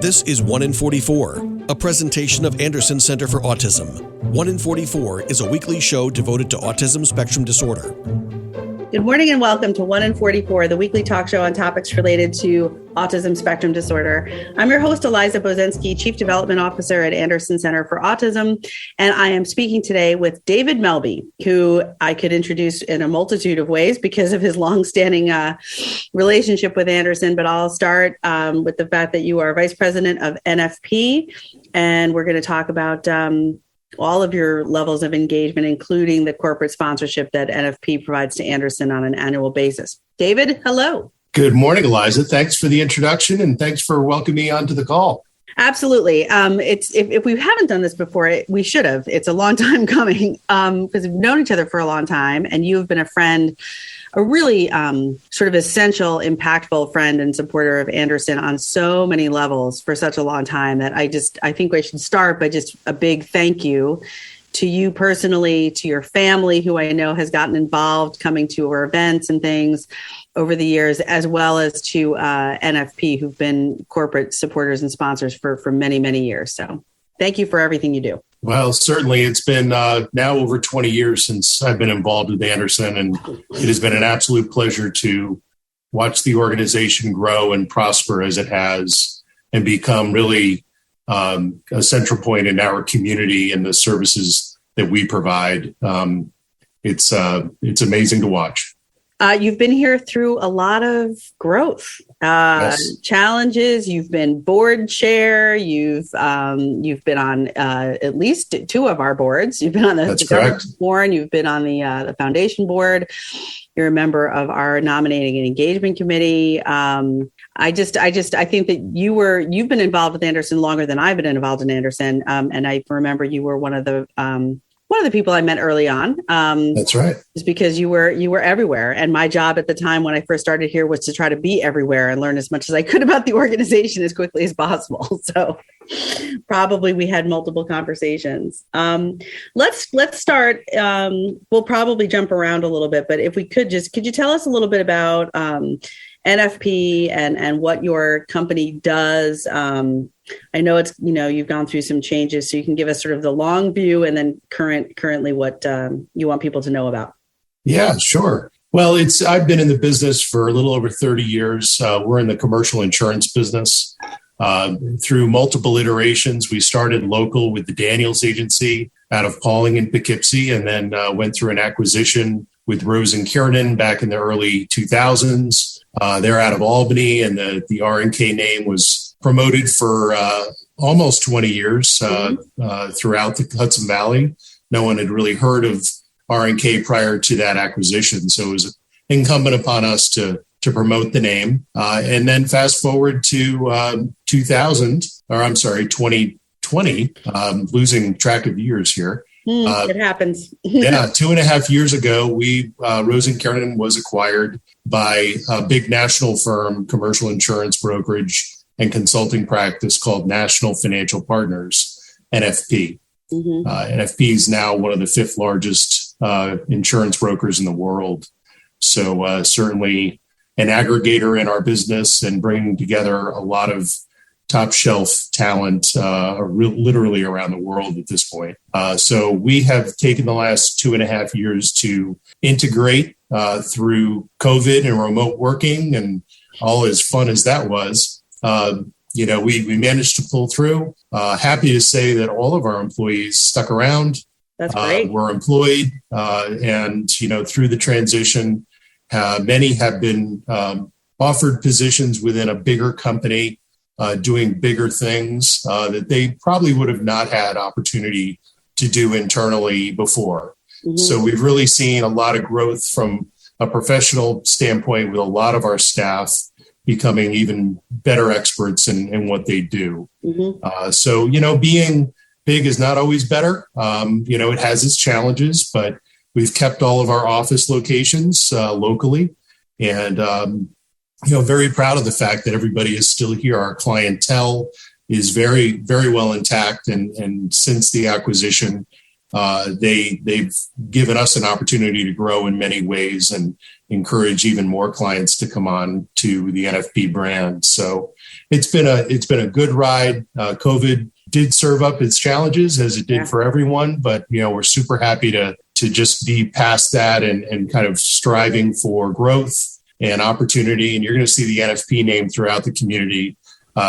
This is 1 in 44, a presentation of Anderson Center for Autism. 1 in 44 is a weekly show devoted to autism spectrum disorder. Good morning and welcome to 1 in 44, the weekly talk show on topics related to autism spectrum disorder. I'm your host, Eliza Bozensky, Chief Development Officer at Anderson Center for Autism, and I am speaking today with David Melby, who I could introduce in a multitude of ways because of his longstanding relationship with Anderson, but I'll start with the fact that you are Vice President of NFP, and we're going to talk about all of your levels of engagement, including the corporate sponsorship that NFP provides to Anderson on an annual basis. David, hello. Good morning, Eliza. Thanks for the introduction and thanks for welcoming me onto the call. Absolutely. If we haven't done this before, we should have. It's a long time coming because we've known each other for a long time, and you've been a friend, a really sort of essential, impactful friend and supporter of Anderson on so many levels for such a long time that I think I should start by just a big thank you to you personally, to your family, who I know has gotten involved coming to our events and things over the years, as well as to NFP, who've been corporate supporters and sponsors for many, many years. So thank you for everything you do. Well, certainly it's been now over 20 years since I've been involved with Anderson, and it has been an absolute pleasure to watch the organization grow and prosper as it has and become really a central point in our community and the services that we provide. It's amazing to watch. You've been here through a lot of growth, yes. Challenges. You've been board chair. You've been on at least two of our boards. You've been on the government board. You've been on the foundation board. You're a member of our nominating and engagement committee. I think that you've been involved with Anderson longer than I've been involved in Anderson. And I remember you were one of the people I met early on. That's right. Is because you were everywhere. And my job at the time when I first started here was to try to be everywhere and learn as much as I could about the organization as quickly as possible. So probably we had multiple conversations. Let's start. We'll probably jump around a little bit, but if we could you tell us a little bit about NFP and what your company does? I know you've gone through some changes, so you can give us sort of the long view and then currently what you want people to know about. Yeah, sure. Well, I've been in the business for a little over 30 years. We're in the commercial insurance business. Through multiple iterations, we started local with the Daniels Agency out of Pauling and Poughkeepsie, and then went through an acquisition with Rose and Kiernan back in the early 2000s. They're out of Albany, and the R&K name was promoted for almost 20 years throughout the Hudson Valley. No one had really heard of R&K prior to that acquisition, so it was incumbent upon us to promote the name. And then fast forward to 2020, losing track of years here. It happens. Yeah, 2.5 years ago, Rose and Kiernan was acquired by a big national firm, commercial insurance brokerage and consulting practice called National Financial Partners, NFP. Mm-hmm. NFP is now one of the 5th largest insurance brokers in the world. So certainly an aggregator in our business and bringing together a lot of top shelf talent literally around the world at this point. So we have taken the last 2.5 years to integrate through COVID and remote working, and all as fun as that was. We managed to pull through. Happy to say that all of our employees stuck around. That's great. Were employed, and through the transition, many have been offered positions within a bigger company, doing bigger things that they probably would have not had opportunity to do internally before. Mm-hmm. So we've really seen a lot of growth from a professional standpoint with a lot of our staff becoming even better experts in what they do. Mm-hmm. So being big is not always better. It has its challenges, but we've kept all of our office locations locally, and very proud of the fact that everybody is still here. Our clientele is very, very well intact, and since the acquisition, they've given us an opportunity to grow in many ways, and encourage even more clients to come on to the NFP brand. So it's been a good ride. COVID did serve up its challenges as it did for everyone, but we're super happy to just be past that and kind of striving for growth and opportunity. And you're going to see the NFP name throughout the community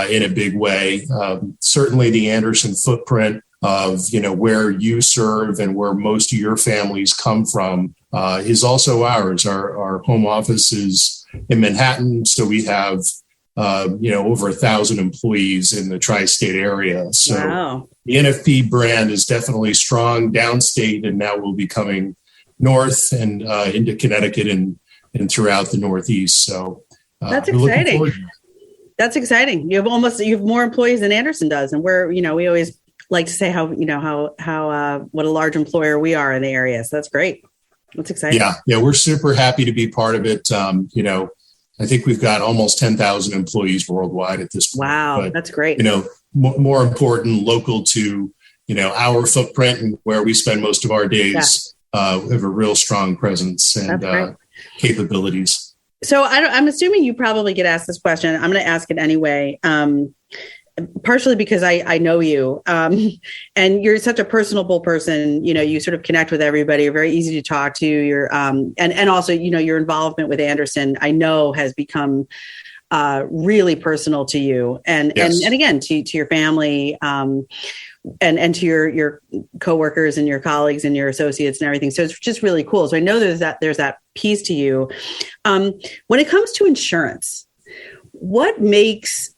in a big way. Certainly the Anderson footprint of where you serve and where most of your families come from is also ours. Our home office is in Manhattan, so we have over 1,000 employees in the tri-state area. So wow. The NFP brand is definitely strong downstate, and now will be coming north and into Connecticut and throughout the Northeast. So that's exciting. That's exciting. You have more employees than Anderson does, and we always like to say how what a large employer we are in the area. So that's great. That's exciting. Yeah, we're super happy to be part of it. I think we've got almost 10,000 employees worldwide at this point. Wow, but, that's great. More important, local to our footprint and where we spend most of our days. We have a real strong presence and capabilities. So I'm assuming you probably get asked this question. I'm going to ask it anyway. Partially because I know you, and you're such a personable person. You sort of connect with everybody. You're very easy to talk to. You're and also your involvement with Anderson, I know, has become really personal to you, and again to your family, and to your coworkers and your colleagues and your associates and everything. So it's just really cool. So I know there's that piece to you. When it comes to insurance, what makes,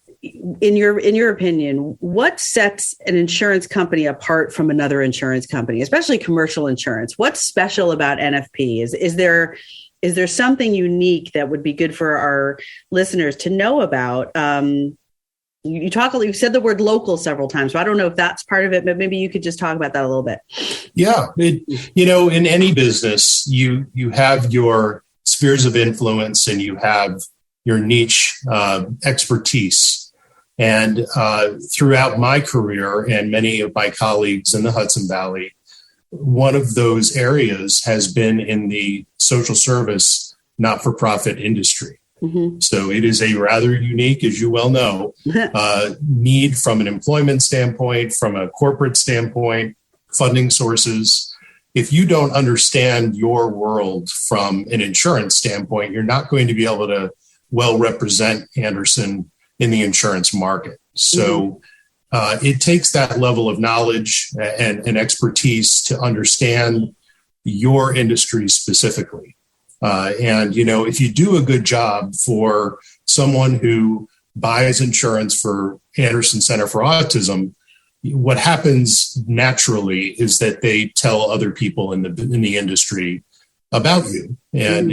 in your opinion, what sets an insurance company apart from another insurance company, especially commercial insurance? What's special about NFP? Is there something unique that would be good for our listeners to know about? You said the word local several times, so I don't know if that's part of it, but maybe you could just talk about that a little bit. Yeah, in any business, you have your spheres of influence and you have your niche expertise. And throughout my career and many of my colleagues in the Hudson Valley, one of those areas has been in the social service, not-for-profit industry. Mm-hmm. So it is a rather unique, as you well know, need from an employment standpoint, from a corporate standpoint, funding sources. If you don't understand your world from an insurance standpoint, you're not going to be able to well represent Anderson in the insurance market. So it takes that level of knowledge and expertise to understand your industry specifically. If you do a good job for someone who buys insurance for Anderson Center for Autism, what happens naturally is that they tell other people in the industry about you, and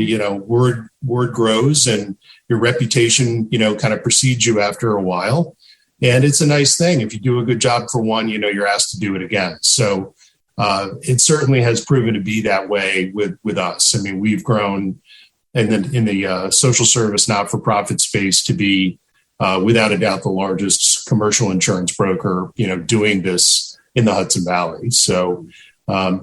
word grows, and your reputation kind of precedes you after a while. And it's a nice thing. If you do a good job for one, you're asked to do it again. So it certainly has proven to be that way with us. I mean, we've grown in the social service not-for-profit space to be without a doubt the largest commercial insurance broker doing this in the Hudson Valley. So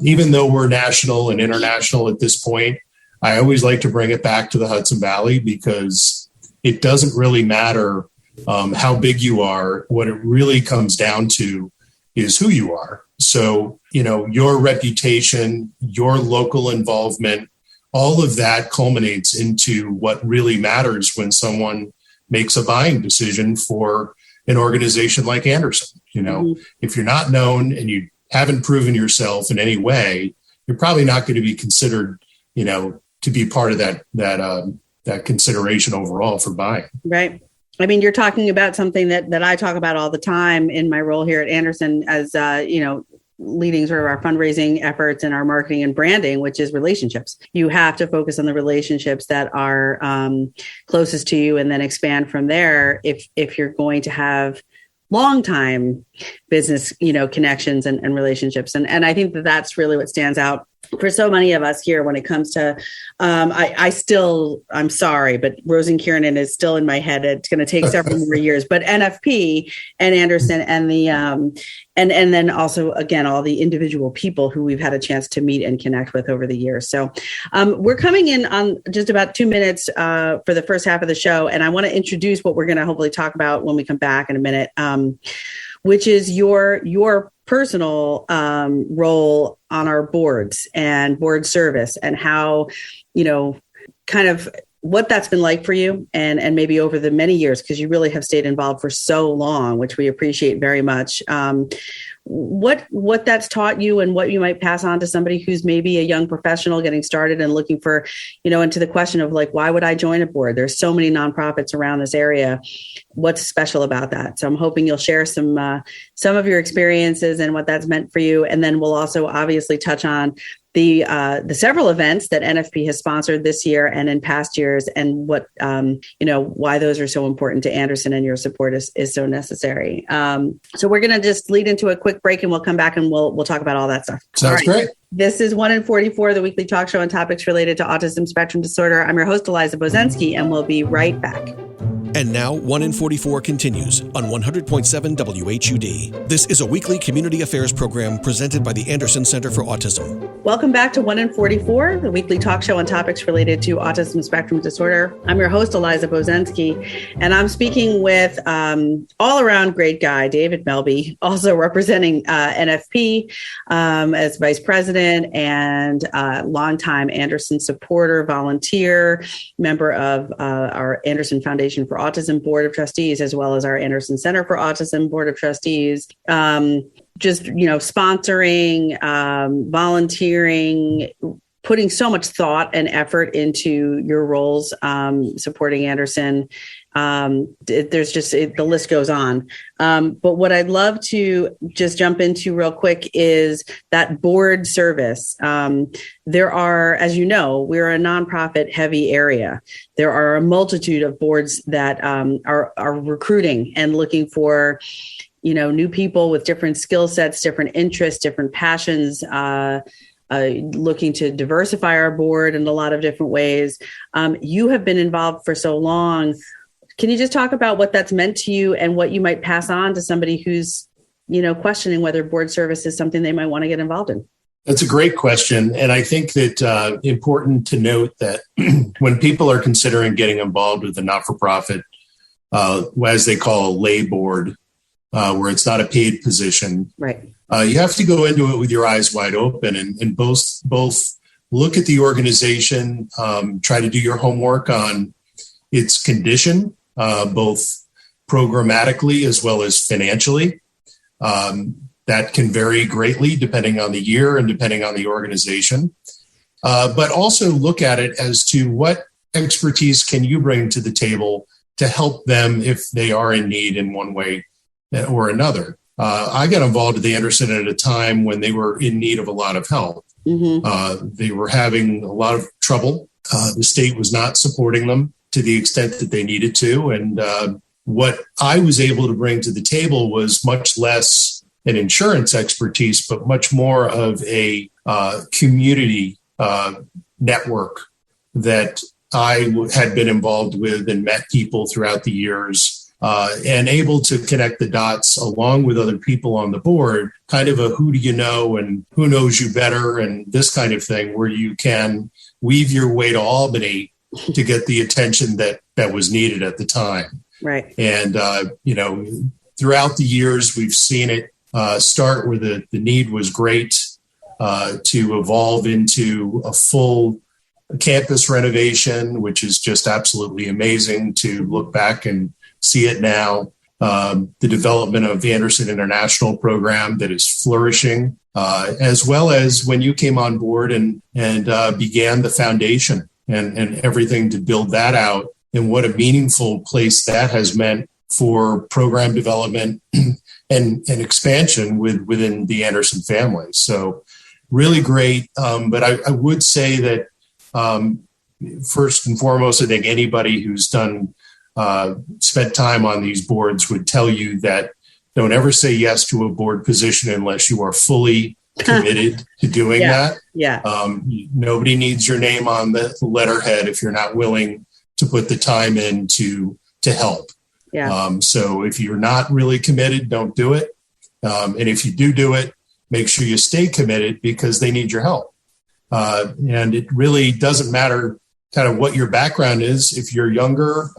even though we're national and international at this point, I always like to bring it back to the Hudson Valley, because it doesn't really matter how big you are. What it really comes down to is who you are. So, your reputation, your local involvement, all of that culminates into what really matters when someone makes a buying decision for an organization like Anderson. If you're not known and you haven't proven yourself in any way, you're probably not going to be considered, to be part of that consideration overall for buying. Right. I mean, you're talking about something that I talk about all the time in my role here at Anderson as, leading sort of our fundraising efforts and our marketing and branding, which is relationships. You have to focus on the relationships that are closest to you, and then expand from there if you're going to have long time business, connections and relationships. And I think that's really what stands out for so many of us here when it comes to, I'm sorry, but Rose and Kiernan is still in my head. It's going to take several more years, but NFP and Anderson and and then also, again, all the individual people who we've had a chance to meet and connect with over the years. So we're coming in on just about 2 minutes for the first half of the show. And I want to introduce what we're going to hopefully talk about when we come back in a minute, which is your personal role on our boards and board service, and how, kind of what that's been like for you, and maybe over the many years, because you really have stayed involved for so long, which we appreciate very much. What that's taught you, and what you might pass on to somebody who's maybe a young professional getting started and looking for, into the question of like, why would I join a board? There's so many nonprofits around this area. What's special about that? So I'm hoping you'll share some of your experiences and what that's meant for you. And then we'll also obviously touch on the several events that NFP has sponsored this year and in past years, and what, why those are so important to Anderson, and your support is so necessary. So we're going to just lead into a quick break, and we'll come back and we'll talk about all that stuff. Sounds great. This is 1 in 44, the weekly talk show on topics related to autism spectrum disorder. I'm your host, Eliza Bozensky, and we'll be right back. And now, 1 in 44 continues on 100.7 WHUD. This is a weekly community affairs program presented by the Anderson Center for Autism. Welcome back to 1 in 44, the weekly talk show on topics related to autism spectrum disorder. I'm your host, Eliza Bozensky, and I'm speaking with all-around great guy, David Melby, also representing NFP as vice president and longtime Anderson supporter, volunteer, member of our Anderson Foundation for Autism Board of Trustees, as well as our Anderson Center for Autism Board of Trustees. Sponsoring, volunteering, putting so much thought and effort into your roles, supporting Anderson. The list goes on. But what I'd love to just jump into real quick is that board service. There are, as you know, we're a nonprofit heavy area. There are a multitude of boards that are recruiting and looking for, new people with different skill sets, different interests, different passions, looking to diversify our board in a lot of different ways. You have been involved for so long. Can you just talk about what that's meant to you and what you might pass on to somebody who's, questioning whether board service is something they might want to get involved in? That's a great question. And I think that important to note that when people are considering getting involved with a not-for-profit, as they call a lay board, where it's not a paid position, right? You have to go into it with your eyes wide open and both look at the organization, try to do your homework on its condition, both programmatically as well as financially. That can vary greatly depending on the year and depending on the organization. But also look at it as to what expertise can you bring to the table to help them if they are in need in one way or another. I got involved at the Anderson at a time when they were in need of a lot of help. Mm-hmm. They were having a lot of trouble. The state was not supporting them to the extent that they needed to. And what I was able to bring to the table was much less an insurance expertise, but much more of a community network that I had been involved with and met people throughout the years. And able to connect the dots along with other people on the board, kind of a who do you know and who knows you better and this kind of thing, where you can weave your way to Albany to get the attention that was needed at the time. Right. And, throughout the years, we've seen it start where the need was great to evolve into a full campus renovation, which is just absolutely amazing to look back and see it now. The development of the Anderson International program that is flourishing, as well as when you came on board and began the foundation and everything to build that out, and what a meaningful place that has meant for program development and expansion within the Anderson family. So really great. But I would say that first and foremost, I think anybody who's spent time on these boards would tell you that don't ever say yes to a board position unless you are fully committed to doing that. Yeah. Nobody needs your name on the letterhead if you're not willing to put the time in to help. Yeah. So if you're not really committed, don't do it. And if you do it, make sure you stay committed because they need your help. And it really doesn't matter kind of what your background is. If you're younger,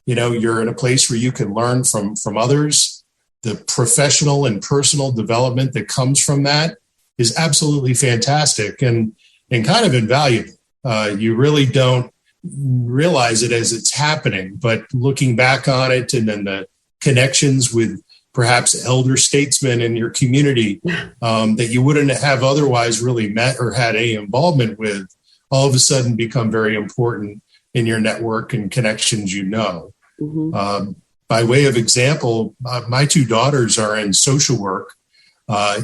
you're in a place where you can learn from others. The professional and personal development that comes from that is absolutely fantastic and kind of invaluable. You really don't realize it as it's happening, but looking back on it and then the connections with perhaps elder statesmen in your community that you wouldn't have otherwise really met or had any involvement with, all of a sudden become very important in your network and connections. Mm-hmm. By way of example, my two daughters are in social work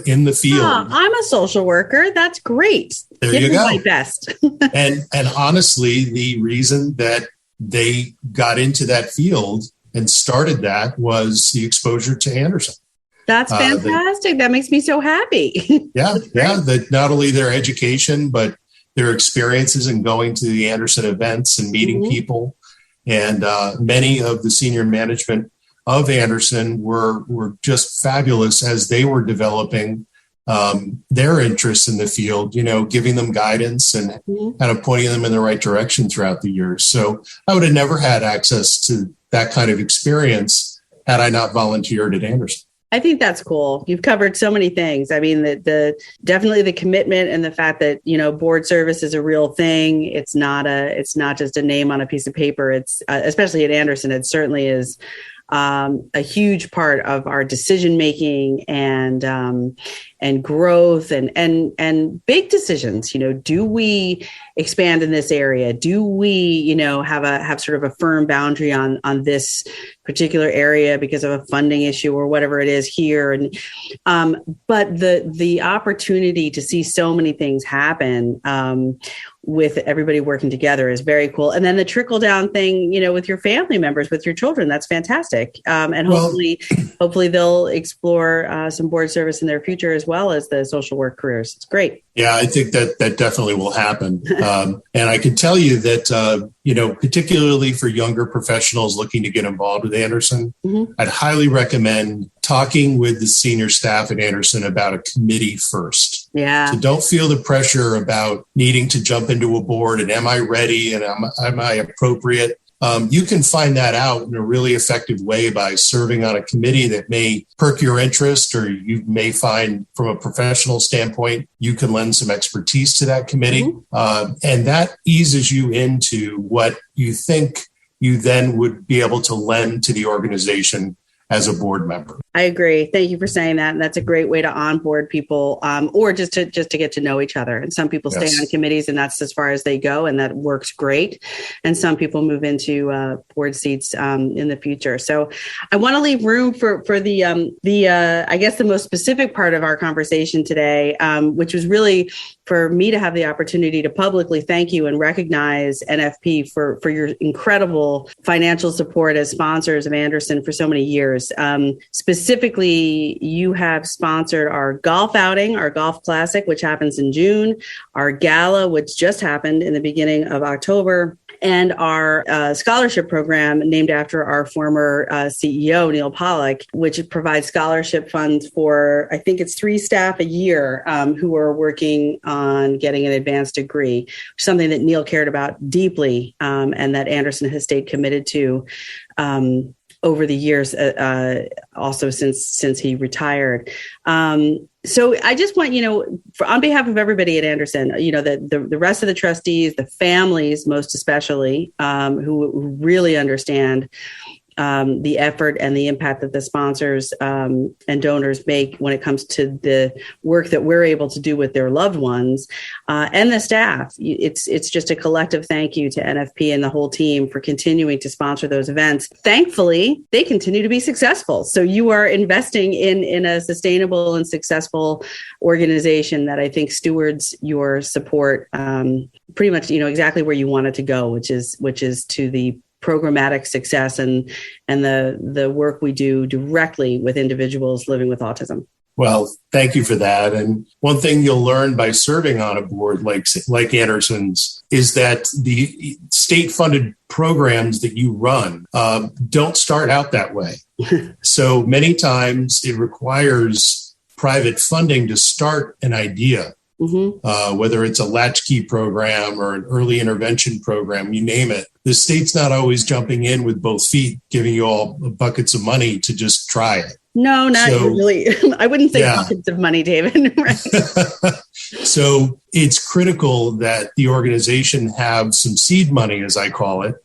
in the field. Oh, I'm a social worker. That's great. There you go. My best. and honestly, the reason that they got into that field and started that was the exposure to Anderson. That's fantastic. That makes me so happy. Yeah. That not only their education, but their experiences in going to the Anderson events and meeting mm-hmm. people. And many of the senior management of Anderson were just fabulous as they were developing their interests in the field, giving them guidance and mm-hmm. kind of pointing them in the right direction throughout the years. So I would have never had access to that kind of experience had I not volunteered at Anderson. I think that's cool. You've covered so many things. I mean, the definitely the commitment and the fact that, board service is a real thing. It's not just a name on a piece of paper. It's especially at Anderson, it certainly is a huge part of our decision making and growth and big decisions. Do we expand in this area? Do we, have sort of a firm boundary on this particular area because of a funding issue or whatever it is here? And but the opportunity to see so many things happen with everybody working together is very cool. And then the trickle down thing, with your family members, with your children, that's fantastic. And hopefully they'll explore some board service in their future as well as the social work careers. It's great. Yeah, I think that definitely will happen. And I can tell you that, particularly for younger professionals looking to get involved with Anderson, mm-hmm. I'd highly recommend talking with the senior staff at Anderson about a committee first. Yeah. So don't feel the pressure about needing to jump into a board and am I ready and am I appropriate? You can find that out in a really effective way by serving on a committee that may perk your interest, or you may find from a professional standpoint, you can lend some expertise to that committee. Mm-hmm. And that eases you into what you think you then would be able to lend to the organization as a board member. I agree. Thank you for saying that. And that's a great way to onboard people, or just to get to know each other. And some people stay on committees and that's as far as they go. And that works great. And some people move into board seats in the future. So I want to leave room for the I guess the most specific part of our conversation today, which was really for me to have the opportunity to publicly thank you and recognize NFP for your incredible financial support as sponsors of Anderson for so many years. Specifically, you have sponsored our golf outing, our golf classic, which happens in June, our gala, which just happened in the beginning of October, and our scholarship program named after our former CEO, Neil Pollack, which provides scholarship funds for, I think it's 3 staff a year who are working on getting an advanced degree, something that Neil cared about deeply and that Anderson has stayed committed to over the years, also since he retired. So I just want, on behalf of everybody at Anderson, the rest of the trustees, the families, most especially, who really understand the effort and the impact that the sponsors and donors make when it comes to the work that we're able to do with their loved ones, and the staff. It's just a collective thank you to NFP and the whole team for continuing to sponsor those events. Thankfully, they continue to be successful. So you are investing in a sustainable and successful organization that I think stewards your support pretty much, exactly where you want it to go, which is to the programmatic success and the work we do directly with individuals living with autism. Well, thank you for that. And one thing you'll learn by serving on a board like Anderson's is that the state-funded programs that you run don't start out that way. So many times it requires private funding to start an idea, whether it's a latchkey program or an early intervention program, you name it. The state's not always jumping in with both feet, giving you all buckets of money to just try it. No, not really. I wouldn't say buckets of money, David. Right. So it's critical that the organization have some seed money, as I call it.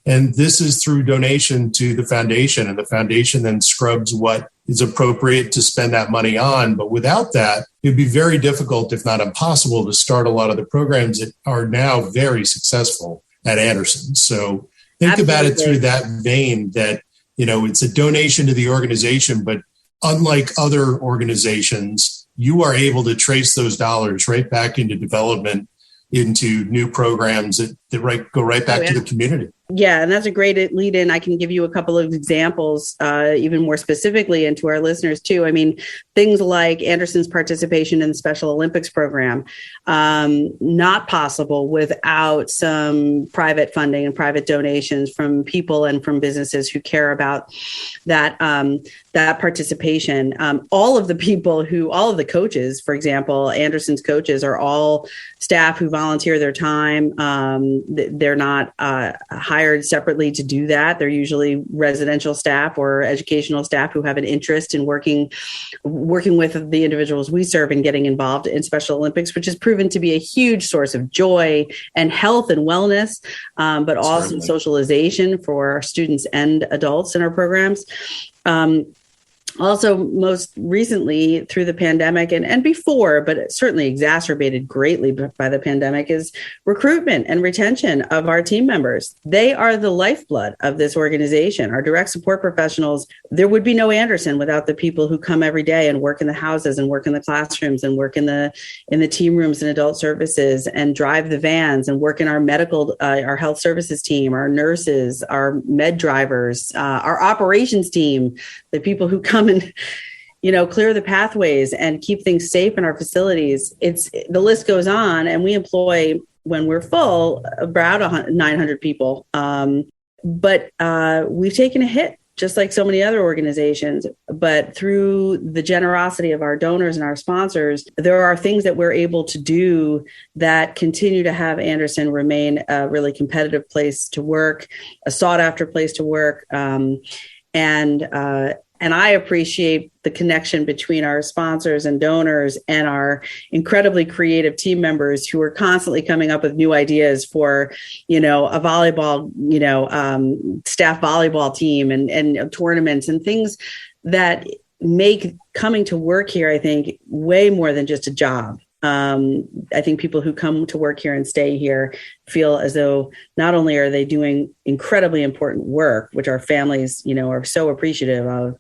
And this is through donation to the foundation. And the foundation then scrubs what is appropriate to spend that money on. But without that, it'd be very difficult, if not impossible, to start a lot of the programs that are now very successful at Anderson. So think about it through that vein that, it's a donation to the organization, but unlike other organizations, you are able to trace those dollars right back into development, into new programs that go right back to the community. Yeah, and that's a great lead in. I can give you a couple of examples, even more specifically, and to our listeners too. I mean, things like Anderson's participation in the Special Olympics program, not possible without some private funding and private donations from people and from businesses who care about that participation. All of the coaches, for example, Anderson's coaches are all staff who volunteer their time. They're not hired separately to do that. They're usually residential staff or educational staff who have an interest in working with the individuals we serve and getting involved in Special Olympics, which has proven to be a huge source of joy and health and wellness, but also socialization for our students and adults in our programs. Also, most recently through the pandemic and before, but certainly exacerbated greatly by the pandemic, is recruitment and retention of our team members. They are the lifeblood of this organization. Our direct support professionals, there would be no Anderson without the people who come every day and work in the houses and work in the classrooms and work in the team rooms and adult services and drive the vans and work in our medical, our health services team, our nurses, our med drivers, our operations team, the people who come and, clear the pathways and keep things safe in our facilities. The list goes on, and we employ, when we're full, about 900 people. But we've taken a hit, just like so many other organizations. But through the generosity of our donors and our sponsors, there are things that we're able to do that continue to have Anderson remain a really competitive place to work, a sought after place to work. And I appreciate the connection between our sponsors and donors and our incredibly creative team members who are constantly coming up with new ideas for, a volleyball, staff volleyball team and tournaments and things that make coming to work here, I think, way more than just a job. I think people who come to work here and stay here feel as though not only are they doing incredibly important work, which our families, are so appreciative of,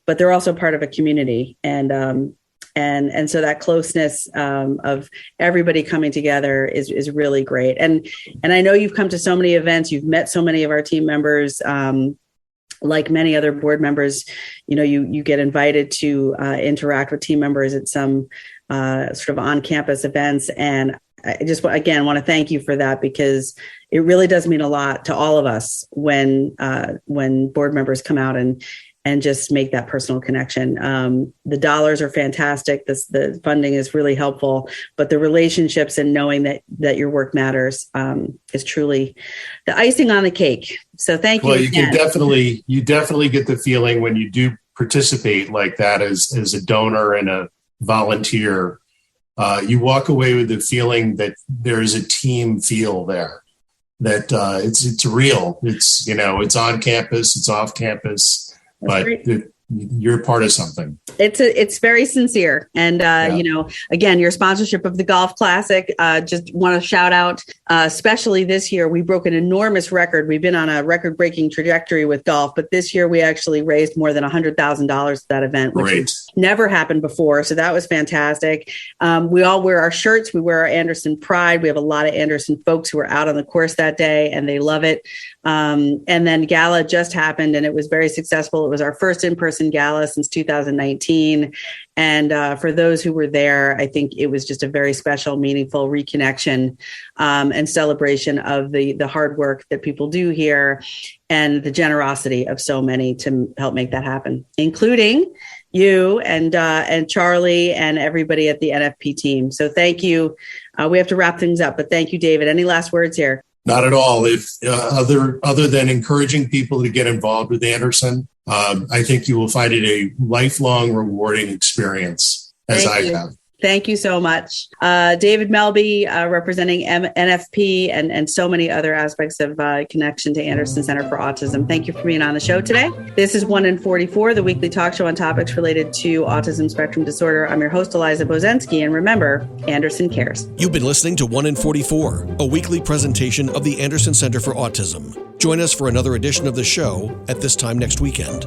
but they're also part of a community. And so that closeness of everybody coming together is really great. And I know you've come to so many events, you've met so many of our team members. Like many other board members, you get invited to interact with team members at some sort of on-campus events. And I just, again, want to thank you for that, because it really does mean a lot to all of us when board members come out and just make that personal connection. The dollars are fantastic. The funding is really helpful, but the relationships and knowing that your work matters is truly the icing on the cake. So thank you. Well, you definitely get the feeling when you do participate like that as a donor and a volunteer, you walk away with the feeling that there's a team feel there, that it's real. It's, it's on campus, it's off campus. But you're part of something. It's very sincere. And, again, your sponsorship of the Golf Classic, just want to shout out, especially this year, we broke an enormous record. We've been on a record-breaking trajectory with golf, but this year we actually raised more than $100,000 at that event, which is Never happened before. So that was fantastic. We all wear our shirts. We wear our Anderson pride. We have a lot of Anderson folks who were out on the course that day and they love it. And then gala just happened and it was very successful. It was our first in-person gala since 2019. And for those who were there, I think it was just a very special, meaningful reconnection and celebration of the hard work that people do here and the generosity of so many to help make that happen, including you and Charlie and everybody at the NFP team. So thank you. We have to wrap things up, but thank you, David. Any last words here? Not at all. If other than encouraging people to get involved with Anderson, I think you will find it a lifelong rewarding experience, as I have. Thank you so much. David Melby, representing NFP and so many other aspects of connection to Anderson Center for Autism. Thank you for being on the show today. This is 1 in 44, the weekly talk show on topics related to autism spectrum disorder. I'm your host, Eliza Bozensky, and remember, Anderson cares. You've been listening to 1 in 44, a weekly presentation of the Anderson Center for Autism. Join us for another edition of the show at this time next weekend.